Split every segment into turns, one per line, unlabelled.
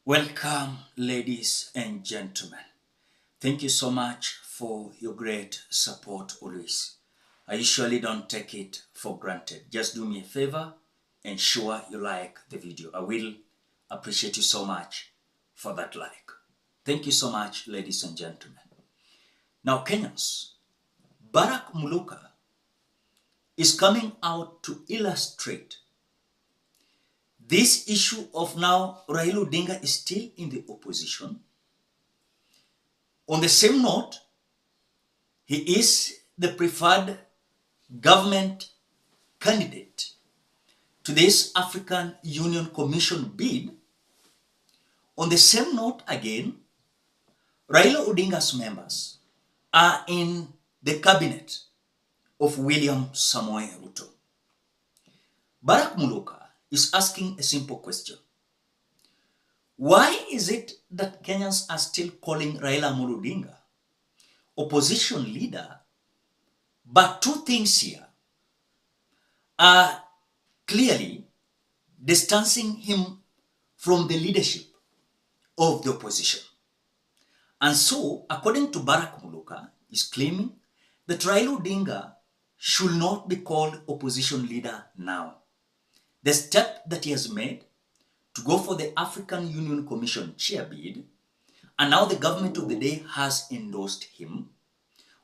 Welcome, ladies and gentlemen. Thank you so much for your great support always. I usually don't take it for granted. Just do me a favor, ensure you like the video. I will appreciate you so much for that like. Thank you so much, ladies and gentlemen. Now, Kenyans, Barack MULUKA is coming out to illustrate this issue of now Raila Odinga is still in the opposition. On the same note, he is the preferred government candidate to this African Union Commission bid. On the same note again, Raila Odinga's members are in the cabinet of William Samoei Ruto. Barack MULUKA is asking a simple question. Why is it that Kenyans are still calling Raila Odinga opposition leader, but two things here are clearly distancing him from the leadership of the opposition? And so, according to Barack MULUKA, is claiming that Raila Odinga should not be called opposition leader now. The step that he has made to go for the African Union Commission chair bid, and now the government of the day has endorsed him.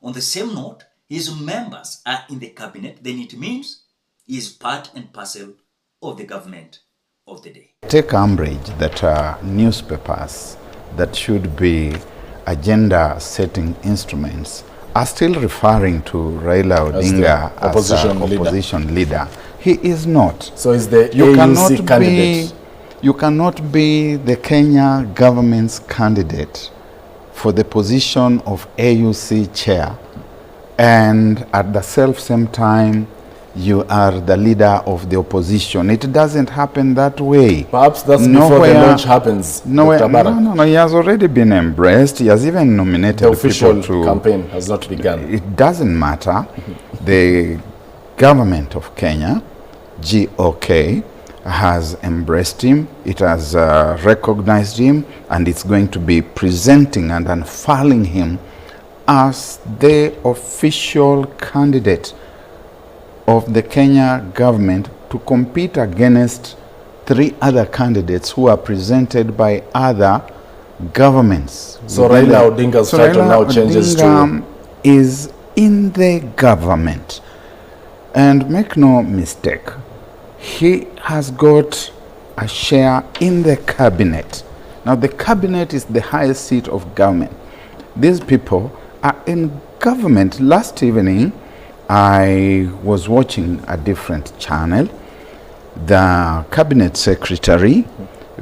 On the same note, his members are in the cabinet, then it means he is part and parcel of the government of the day.
Take umbrage that newspapers that should be agenda-setting instruments are still referring to Raila Odinga as opposition leader. He is not.
So is the AUC candidate?
You cannot be the Kenya government's candidate for the position of AUC chair, and at the same time, you are the leader of the opposition. It doesn't happen that way.
Perhaps that's before the launch happens.
No, he has already been embraced. He has even nominated
the official
people to
campaign has not begun.
It doesn't matter. The government of Kenya, GOK, has embraced him. It has recognized him, and it's going to be presenting and unfurling him as the official candidate of the Kenya government to compete against three other candidates who are presented by other governments.
So Raila Odinga's title now changes to...
is in the government. And make no mistake, he has got a share in the cabinet. Now the cabinet is the highest seat of government. These people are in government. Last evening, I was watching a different channel. The cabinet secretary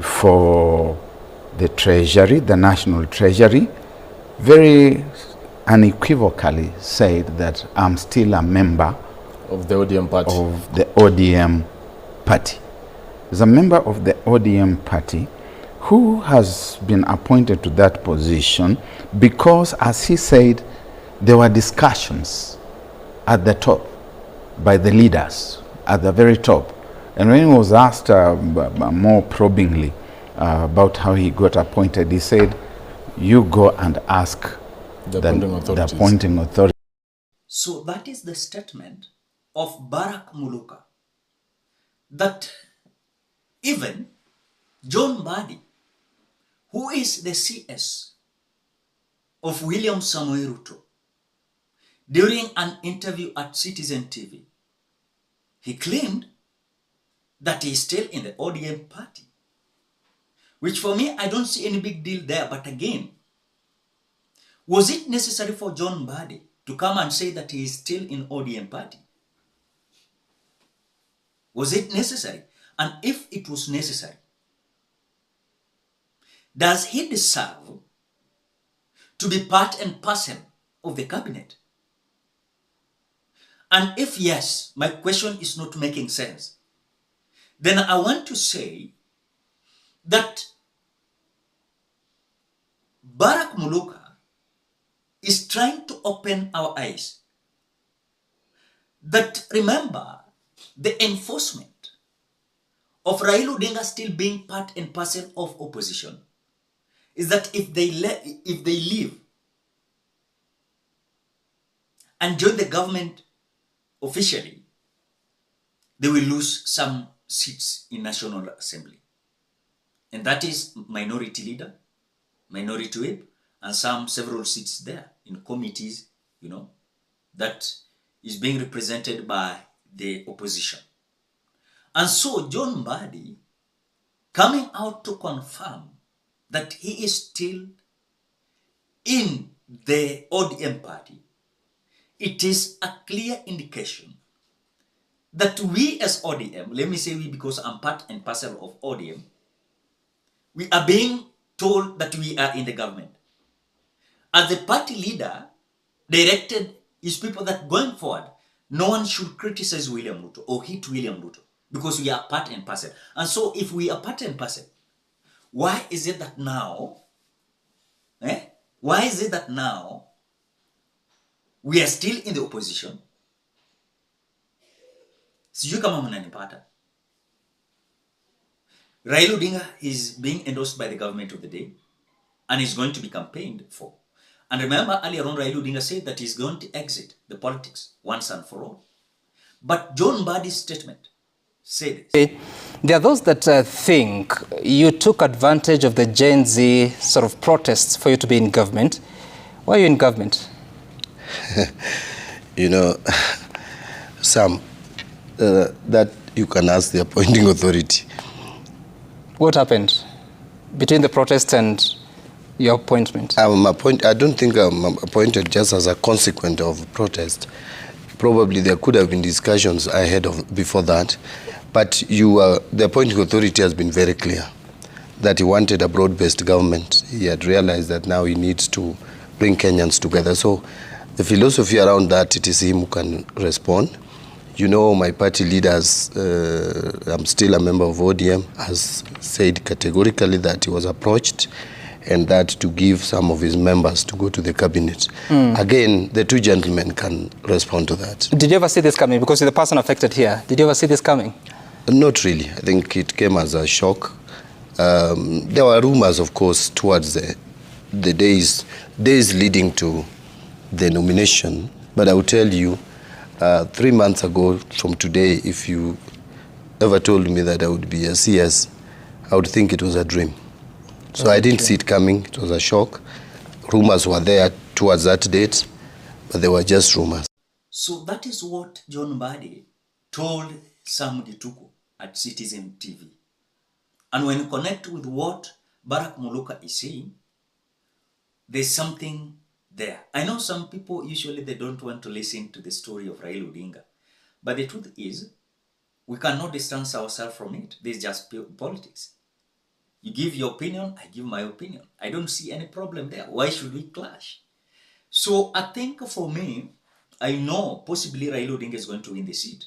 for the treasury, the national treasury, very unequivocally said that I'm still a member
of the ODM party.
Of the ODM party. He's a member of the ODM party who has been appointed to that position because, as he said, there were discussions at the top by the leaders at the very top. And when he was asked more probingly about how he got appointed, he said, you go and ask the appointing authority.
So that is the statement of Barack MULUKA, that even John Mbadi, who is the CS of William Samoei Ruto, during an interview at Citizen TV, he claimed that he is still in the ODM party, which for me, I don't see any big deal there. But again, was it necessary for John Mbadi to come and say that he is still in ODM party? Was it necessary? And if it was necessary, does he deserve to be part and parcel of the cabinet? And if yes, my question is not making sense, then I want to say that Barack MULUKA is trying to open our eyes. That remember, the enforcement of Raila Odinga still being part and parcel of opposition is that if they leave and join the government officially, they will lose some seats in National Assembly. And that is minority leader, minority whip, and several seats there in committees, that is being represented by the opposition. And so John Mbadi coming out to confirm that he is still in the ODM party, it is a clear indication that we as ODM, let me say we because I'm part and parcel of ODM, we are being told that we are in the government. As the party leader directed his people that going forward, no one should criticize William Ruto or hit William Ruto because we are part and parcel. And so if we are part and parcel, why is it that now, we are still in the opposition? Sijui kama mnanipata. Raila Odinga is being endorsed by the government of the day and is going to be campaigned for. And remember, earlier on, Raila Odinga said that he's going to exit the politics once and for all. But John Mbadi's statement said this.
There are those that think you took advantage of the Gen Z sort of protests for you to be in government. Why are you in government?
Sam, that you can ask the appointing authority.
What happened between the protests and your appointment?
I don't think I'm appointed just as a consequence of protest. Probably there could have been discussions before that. But the appointing authority has been very clear that he wanted a broad-based government. He had realized that now he needs to bring Kenyans together. So the philosophy around that, it is him who can respond. My party leaders, I'm still a member of ODM, has said categorically that he was approached and that to give some of his members to go to the cabinet. Again, the two gentlemen can respond to that.
Did you ever see this coming? Because you're the person affected here. Did you ever see this coming?
Not really. I think it came as a shock. There were rumors, of course, towards the days leading to the nomination. But I will tell you, 3 months ago from today, if you ever told me that I would be a CS, I would think it was a dream. So I didn't see it coming. It was a shock. Rumors were there towards that date, but they were just rumors.
So that is what John Mbadi told Sam Gituku at Citizen TV. And when you connect with what Barack MULUKA is saying, there's something there. I know some people, usually they don't want to listen to the story of Raila Odinga. But the truth is, we cannot distance ourselves from it. This is just politics. You give your opinion, I give my opinion. I don't see any problem there. Why should we clash? So I think for me, I know possibly Raila Odinga is going to win the seat.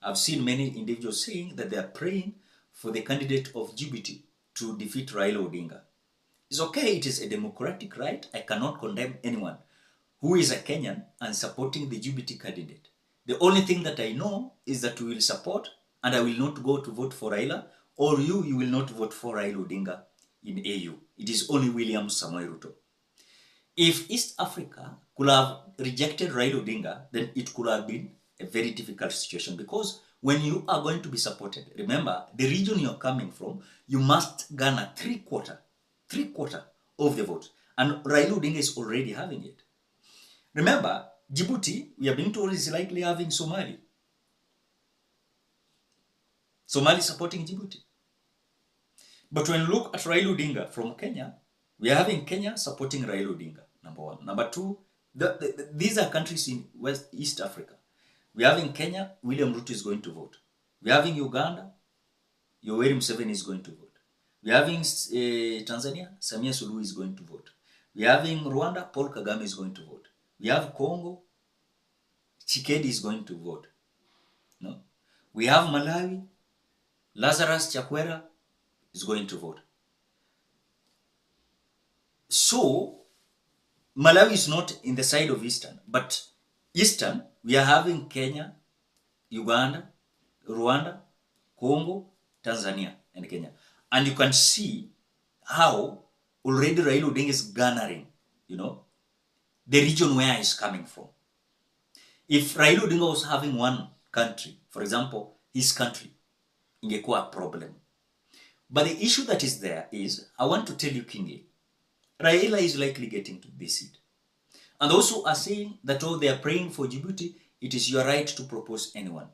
I've seen many individuals saying that they are praying for the candidate of Djibouti to defeat Raila Odinga. It's okay, it is a democratic right. I cannot condemn anyone who is a Kenyan and supporting the Djibouti candidate. The only thing that I know is that we will support, and I will not go to vote for Raila, or you will not vote for Raila Odinga in AU. It is only William Samoei Ruto. If East Africa could have rejected Raila Odinga, then it could have been a very difficult situation, because when you are going to be supported, remember, the region you're coming from, you must garner three quarter of the vote. And Raila Odinga is already having it. Remember, Djibouti, we are being told, is likely having Somali supporting Djibouti. But when you look at Raila Odinga from Kenya, we are having Kenya supporting Raila Odinga, number one. Number two, these are countries in East Africa. We are having Kenya, William Ruto is going to vote. We are having Uganda, Yoweri Museveni is going to vote. We are having Tanzania, Samia Suluhu is going to vote. We are having Rwanda, Paul Kagame is going to vote. We have Congo, Tshisekedi is going to vote. No? We have Malawi, Lazarus Chakwera is going to vote. So, Malawi is not in the side of Eastern, but Eastern, we are having Kenya, Uganda, Rwanda, Congo, Tanzania, and Kenya. And you can see how already Raila Odinga is garnering, the region where he's coming from. If Raila Odinga was having one country, for example, his country, ingekuwa a problem. But the issue that is there is, I want to tell you keenly, Raila is likely getting to this seat. And those who are saying that, they are praying for Djibouti, it is your right to propose anyone.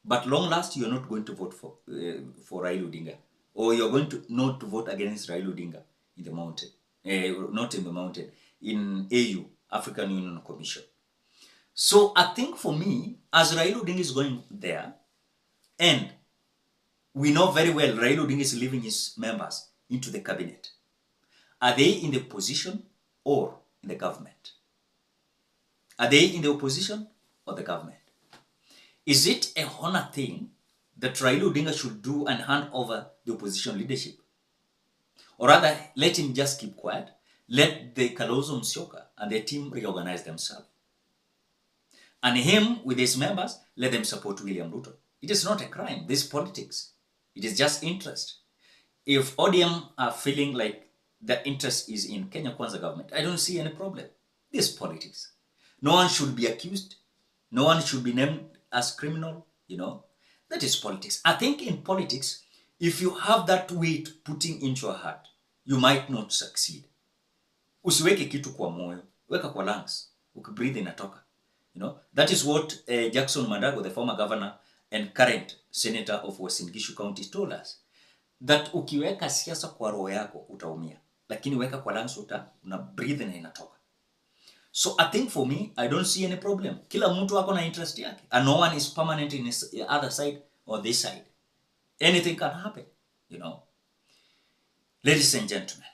But long last, you're not going to vote for Raila Odinga. Or you're going to not to vote against Raila Odinga in the mountain. Not in the mountain, in AU, African Union Commission. So I think for me, as Raila Odinga is going there, and we know very well Raila Odinga is leaving his members into the cabinet. Are they in the opposition or in the government? Are they in the opposition or the government? Is it a honor thing that Raila Odinga should do and hand over the opposition leadership? Or rather, let him just keep quiet, let the Kalonzo Musyoka and their team reorganize themselves. And him with his members, let them support William Ruto. It is not a crime, this is politics. It is just interest. If ODM are feeling like the interest is in Kenya Kwanza government, I don't see any problem. This is politics. No one should be accused. No one should be named as criminal, That is politics. I think in politics, if you have that weight putting into your heart, you might not succeed. Usiweke kitu kwa moyo, weka kwa lungs. Ukibreathe inatoka. That is what Jackson Mandago, the former governor and current senator of Western Gishu County, told us. That ukiweka siasa kwa roho yako utaumia, lakini weka kwa lungs una breathe na inatoka. So I think for me, I don't see any problem. Kila mtu ako na interest yake, and no one is permanent in the other side or this side. Anything can happen, Ladies and gentlemen,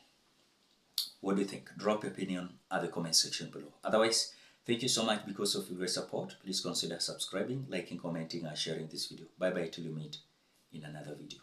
what do you think? Drop your opinion at the comment section below. Otherwise, thank you so much because of your support. Please consider subscribing, liking, commenting, and sharing this video. Bye-bye till you meet in another video.